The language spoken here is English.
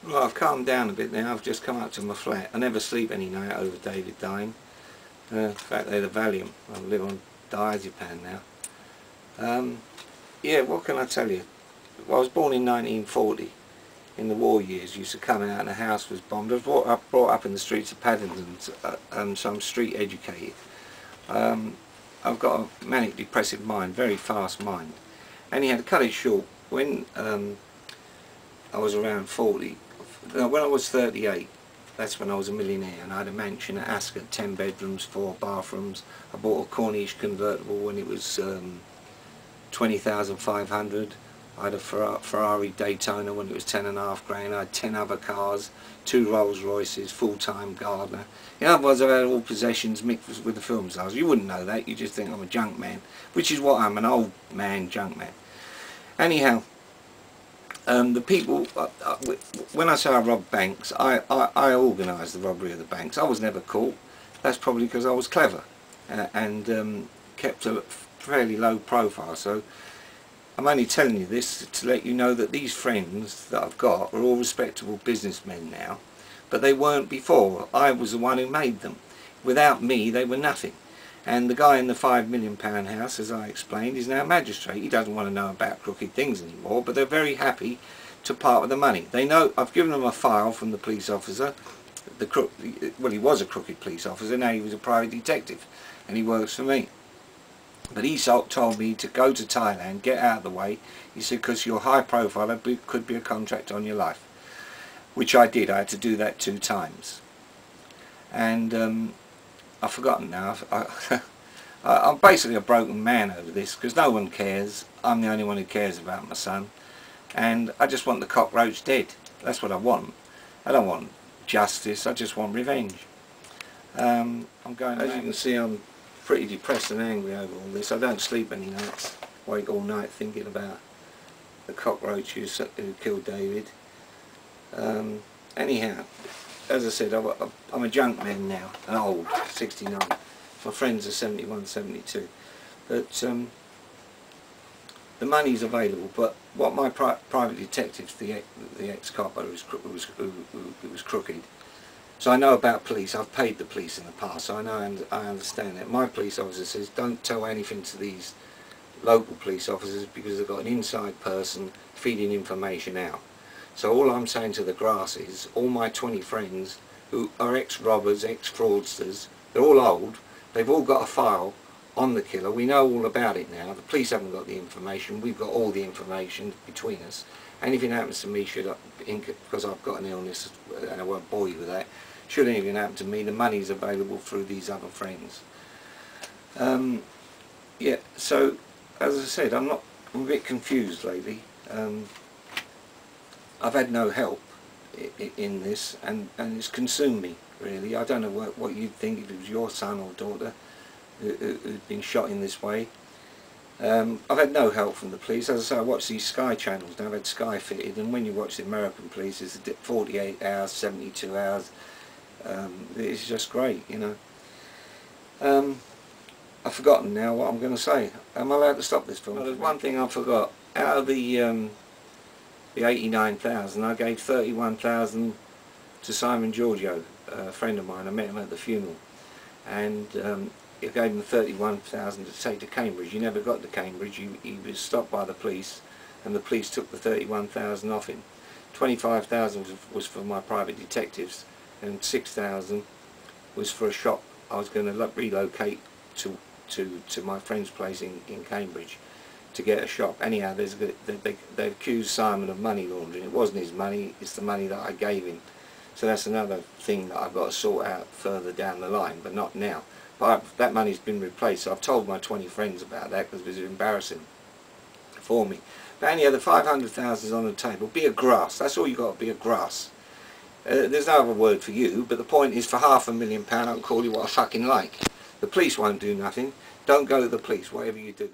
Well, I've calmed down a bit now. I've just come up to my flat. I never sleep any night over David dying. In fact, they're the Valium. I live on diazepam now. Yeah, what can I tell you? Well, I was born in 1940. In the war years, used to come out and the house was bombed. I was brought up in the streets of Paddington, so I'm street educated. I've got a manic depressive mind, very fast mind. And he had to cut it short. When I was around 40, when I was 38, that's when I was a millionaire, and I had a mansion at Ascot, 10 bedrooms, 4 bathrooms. I bought a Corniche convertible when it was 20,500. I had a Ferrari Daytona when it was 10.5 grand. I had 10 other cars, 2 Rolls Royces, full-time gardener. In other words, I had all possessions mixed with the film stars. You wouldn't know that, you just think I'm a junk man, which is what I'm, an old man junk man. Anyhow, the people, when I say I robbed banks, I organised the robbery of the banks. I was never caught. That's probably because I was clever and kept a fairly low profile. So I'm only telling you this to let you know that these friends that I've got are all respectable businessmen now, but they weren't before. I was the one who made them. Without me, they were nothing. And the guy in the £5 million house, as I explained, is now a magistrate. He doesn't want to know about crooked things anymore, but they're very happy to part with the money. They know I've given them a file from the police officer. Well, he was a crooked police officer, now he was a private detective, and he works for me. But he told me to go to Thailand, get out of the way. He said, because you're high profile, there could be a contract on your life. Which I did. I had to do that 2 times. And I've forgotten now. I'm basically a broken man over this, because no one cares. I'm the only one who cares about my son. And I just want the cockroach dead. That's what I want. I don't want justice, I just want revenge. I'm going, as you can see, I'm pretty depressed and angry over all this. I don't sleep any nights. Wake all night thinking about the cockroach who killed David. Anyhow, as I said, I'm a junk man now, an old, 69. My friends are 71, 72. But the money's available. But what my private detectives, the ex-cop who was crooked. So I know about police. I've paid the police in the past, so I understand that. My police officer says don't tell anything to these local police officers because they've got an inside person feeding information out. So all I'm saying to the grass is, all my 20 friends who are ex-robbers, ex-fraudsters, they're all old, they've all got a file on the killer. We know all about it now. The police haven't got the information, we've got all the information between us. Anything happens to me, because I've got an illness, and I won't bore you with that, should anything happen to me, the money's available through these other friends. Yeah, so as I said, I'm a bit confused lately. I've had no help in this, and it's consumed me, really. I don't know what you'd think if it was your son or daughter who'd been shot in this way. I've had no help from the police. As I say, I watch these Sky channels now. I've had Sky fitted, and when you watch the American police, it's 48 hours, 72 hours. It's just great, you know. I've forgotten now what I'm going to say. Am I allowed to stop this film? Well, there's one thing I forgot. Out of the 89,000, I gave 31,000 to Simon Giorgio, a friend of mine. I met him at the funeral, and I gave him 31,000 to take to Cambridge. He never got to Cambridge. He was stopped by the police, and the police took the 31,000 off him. 25,000 was for my private detectives, and 6,000 was for a shop I was going to relocate to my friend's place in Cambridge to get a shop. Anyhow, they accused Simon of money laundering. It wasn't his money, it's the money that I gave him. So that's another thing that I've got to sort out further down the line, but not now. But that money's been replaced, so I've told my 20 friends about that because it was embarrassing for me. But anyhow, the 500,000 is on the table. Be a grass, that's all you've got to be, a grass. There's no other word for you, but the point is, for £500,000 I can call you what I fucking like. The police won't do nothing. Don't go to the police, whatever you do.